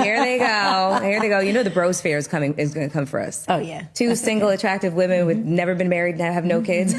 Here they go. Here they go. You know the brosphere is going to come for us. Oh yeah. Two single attractive women with never been married and have no kids.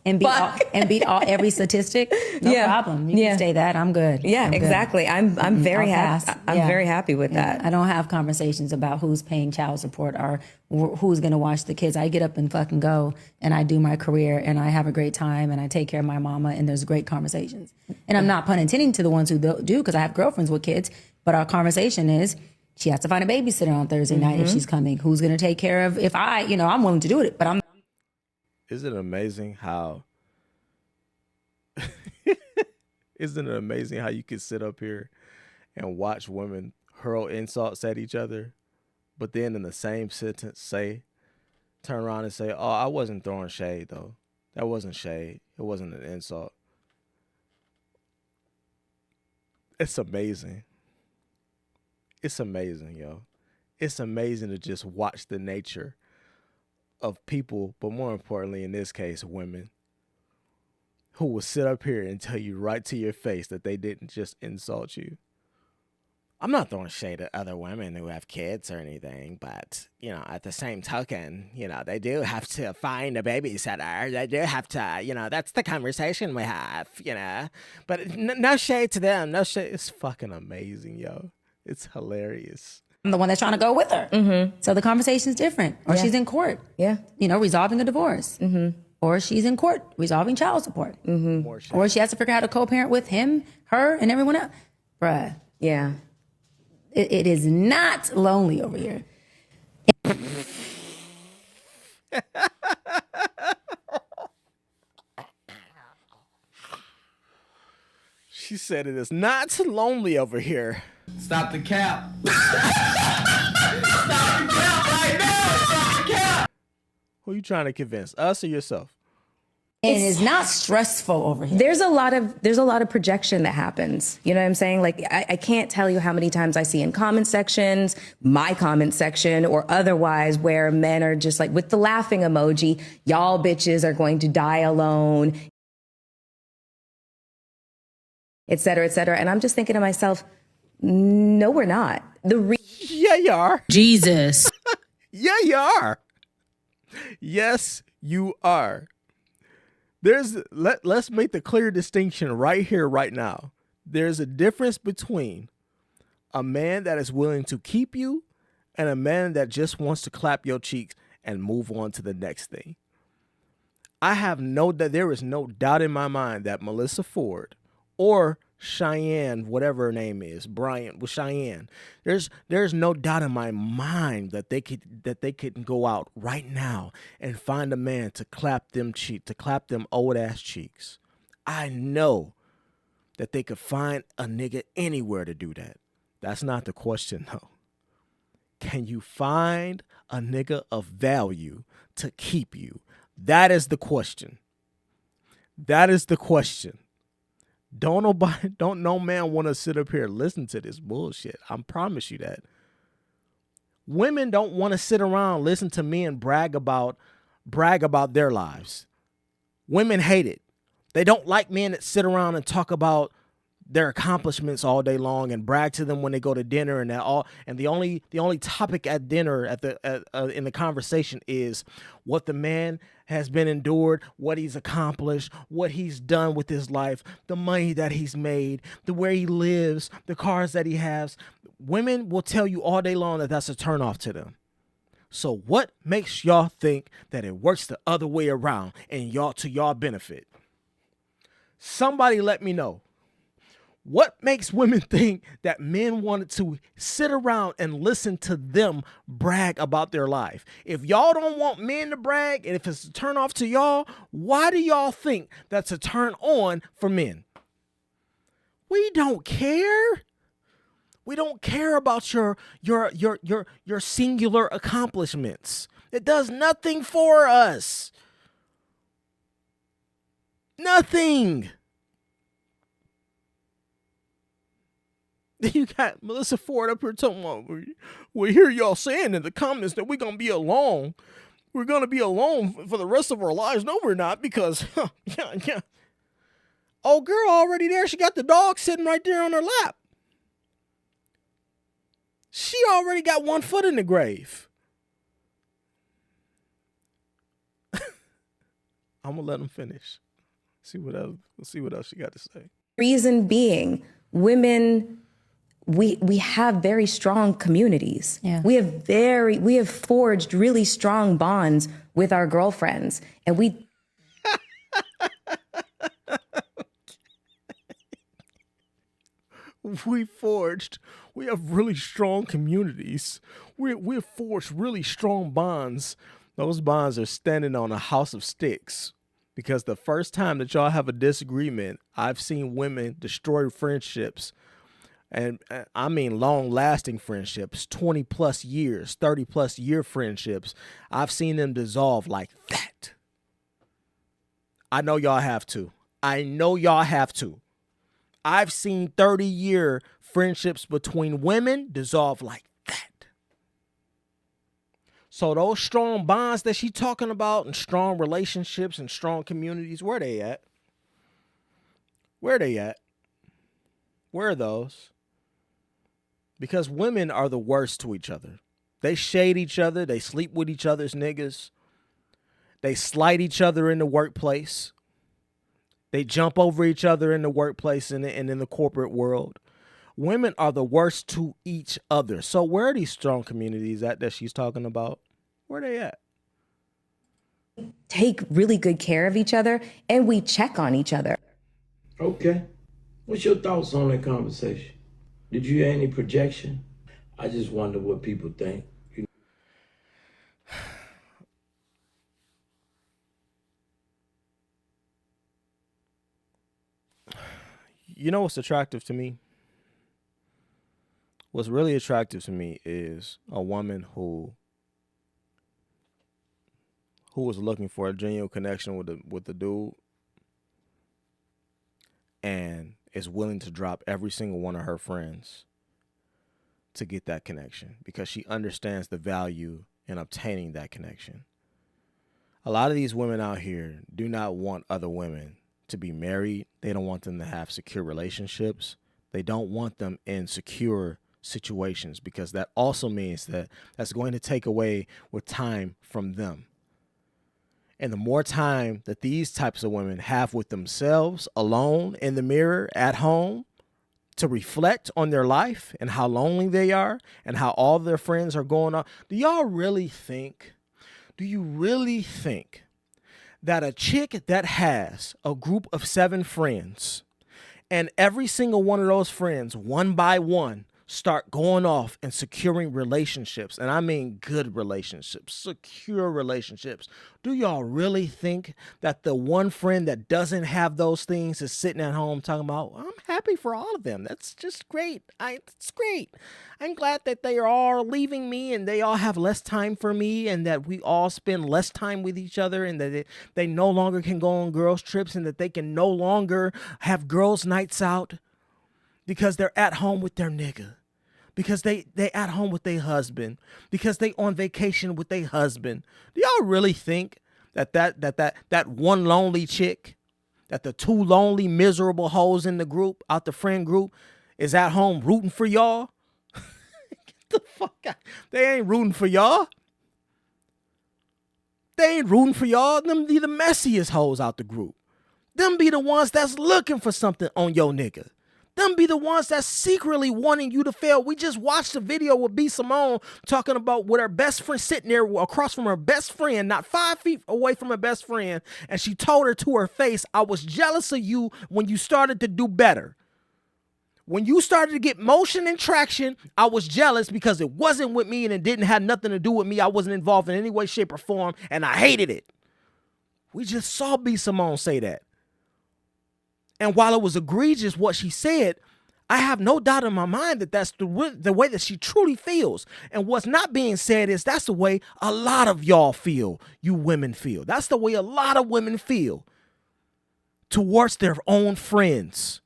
And beat every statistic. No problem. You can say that. I'm good. Yeah, I'm exactly. Good. I'm very happy. I'm very happy with that. I don't have conversations about who's paying child support or who's going to watch the kids. I get up and fucking go, and I do my career, and I have a great time, and I take care of my mama, and there's great conversations. And I'm not pun intending to the ones who do, because I have girlfriends with kids, but our conversation is she has to find a babysitter on Thursday night if she's coming. Who's going to take care of if I'm willing to do it, but I'm. Isn't it amazing how isn't it amazing how you can sit up here and watch women hurl insults at each other, but then in the same sentence turn around and say, "Oh, I wasn't throwing shade though. That wasn't shade. It wasn't an insult." It's amazing. It's amazing, yo. It's amazing to just watch the nature of people, but more importantly, in this case, women, who will sit up here and tell you right to your face that they didn't just insult you. I'm not throwing shade at other women who have kids or anything, but, at the same token, they do have to find a babysitter. They do have to, that's the conversation we have, But no shade to them. No shade. It's fucking amazing, yo. It's hilarious. I'm the one that's trying to go with her. Mm-hmm. So the conversation is different. Or she's in court. Yeah. Resolving a divorce. Mm-hmm. Or she's in court resolving child support. Mm-hmm. Or she has to figure out how to co-parent with him, her, and everyone else. Bruh. Yeah. It is not lonely over here. She said it is not lonely over here. Stop the cap. Stop the cap right now. Stop the cap. Who are you trying to convince, us or yourself? And it's not stressful over here. There's a lot of projection that happens. You know what I'm saying? Like, I can't tell you how many times I see in comment sections, my comment section, or otherwise, where men are just like, with the laughing emoji, y'all bitches are going to die alone, et cetera, et cetera. And I'm just thinking to myself, no, we're not. Yeah, you are. Jesus. Yeah, you are. Yes, you are. Let's make the clear distinction right here, right now. There's a difference between a man that is willing to keep you and a man that just wants to clap your cheeks and move on to the next thing. There is no doubt in my mind that Melyssa Ford or Cheyenne, whatever her name is, Bryant with Cheyenne, there's no doubt in my mind that they could go out right now and find a man to clap them old ass cheeks. I know that they could find a nigga anywhere to do that. That's not the question though. Can you find a nigga of value to keep you? That is the question. That is the question. Don't no man want to sit up here and listen to this bullshit. I promise you that. Women don't want to sit around, listen to men brag about their lives. Women hate it. They don't like men that sit around and talk about their accomplishments all day long and brag to them when they go to dinner and that all. And the only topic at dinner in the conversation is what the man has been endured, what he's accomplished, what he's done with his life, the money that he's made, the where he lives, the cars that he has. Women will tell you all day long that that's a turnoff to them. So what makes y'all think that it works the other way around and to y'all benefit? Somebody let me know. What makes women think that men wanted to sit around and listen to them brag about their life? If y'all don't want men to brag, and if it's a turn off to y'all, why do y'all think that's a turn on for men? We don't care. We don't care about your singular accomplishments. It does nothing for us. Nothing. You got Melyssa Ford up here talking about, we hear y'all saying in the comments that we're going to be alone. We're going to be alone for the rest of our lives. No, we're not, because, yeah. Oh, girl already there. She got the dog sitting right there on her lap. She already got one foot in the grave. I'm gonna let him finish. See what else she got to say. Reason being, women, we have very strong communities. Yeah. We have forged really strong bonds with our girlfriends, and we we have really strong communities. We've forged really strong bonds. Those bonds are standing on a house of sticks. Because the first time that y'all have a disagreement, I've seen women destroy friendships. And I mean long-lasting friendships, 20 plus years, 30 plus year friendships. I've seen them dissolve like that. I know y'all have to. I've seen 30-year friendships between women dissolve like that. So those strong bonds that she's talking about and strong relationships and strong communities, where they at? Where are those? Because women are the worst to each other. They shade each other. They sleep with each other's niggas. They slight each other in the workplace. They jump over each other in the workplace and in the corporate world. Women are the worst to each other. So where are these strong communities at that she's talking about? Where are they at? take really good care of each other and we check on each other. Okay. What's your thoughts on that conversation? Did you hear any projection? I just wonder what people think. You know what's attractive to me? What's really attractive to me is a woman who was looking for a genuine connection with the dude and is willing to drop every single one of her friends to get that connection because she understands the value in obtaining that connection. A lot of these women out here do not want other women to be married. They don't want them to have secure relationships. They don't want them in secure situations because that also means that that's going to take away with time from them. And the more time that these types of women have with themselves alone in the mirror at home to reflect on their life and how lonely they are and how all their friends are going on. Do you really think that a chick that has a group of 7 friends and every single one of those friends, one by one, start going off and securing relationships, and I mean good relationships, secure relationships, do y'all really think that the one friend that doesn't have those things is sitting at home talking about, I'm happy for all of them. That's just great. It's great. I'm glad that they are all leaving me and they all have less time for me and that we all spend less time with each other and that they no longer can go on girls' trips and that they can no longer have girls' nights out because they're at home with their nigga. Because they at home with their husband, because they on vacation with their husband. Do y'all really think that one lonely chick, that the 2 lonely, miserable hoes in the group, out the friend group, is at home rooting for y'all? Get the fuck out. They ain't rooting for y'all. They ain't rooting for y'all. Them be the messiest hoes out the group. Them be the ones that's looking for something on your nigga. Them be the ones that's secretly wanting you to fail. We just watched a video with B. Simone talking about with her best friend sitting there across from her best friend, not 5 feet away from her best friend. And she told her to her face, I was jealous of you when you started to do better. When you started to get motion and traction, I was jealous because it wasn't with me and it didn't have nothing to do with me. I wasn't involved in any way, shape, or form, and I hated it. We just saw B. Simone say that. And while it was egregious what she said, I have no doubt in my mind that that's the way that she truly feels. And what's not being said is that's the way a lot of y'all feel, you women feel. That's the way a lot of women feel towards their own friends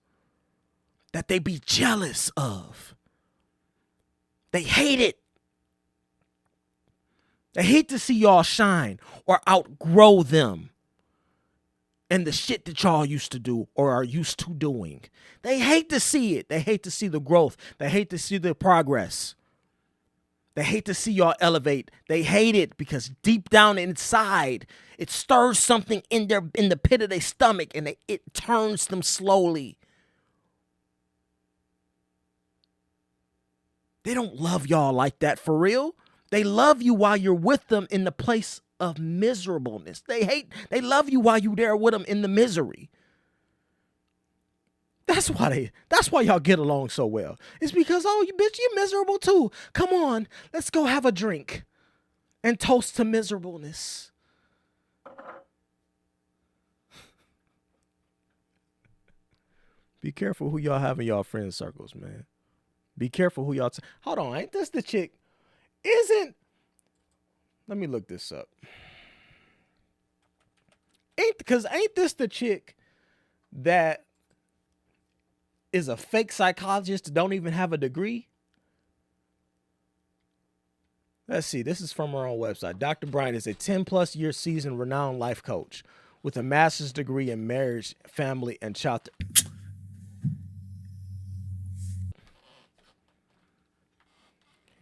that they be jealous of. They hate it. They hate to see y'all shine or outgrow them. And the shit that y'all used to do or are used to doing. They hate to see it. They hate to see the growth. They hate to see the progress. They hate to see y'all elevate. They hate it because deep down inside, it stirs something in the pit of their stomach, and it turns them slowly. They don't love y'all like that for real. They love you while you're with them in the place of miserableness. They love you while you're there with them in the misery. That's why y'all get along so well. It's because, oh, you bitch, you're miserable too. Come on, let's go have a drink and toast to miserableness. Be careful who y'all have in y'all friend circles, man. Be careful who y'all. Hold on, ain't this the chick? Let me look this up. Ain't this the chick that is a fake psychologist, don't even have a degree? Let's see. This is from her own website. Dr. Bryant is a 10-plus year seasoned renowned life coach with a master's degree in marriage, family, and child.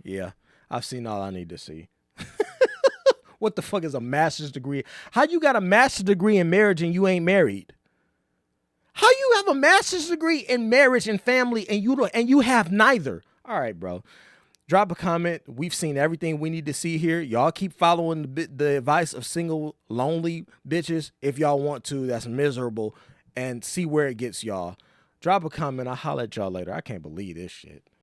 Yeah, I've seen all I need to see. What the fuck is a master's degree? How you got a master's degree in marriage and you ain't married? How you have a master's degree in marriage and family and you have neither? All right, bro. Drop a comment. We've seen everything we need to see here. Y'all keep following the advice of single, lonely bitches if y'all want to. That's miserable, and see where it gets y'all. Drop a comment. I'll holler at y'all later. I can't believe this shit.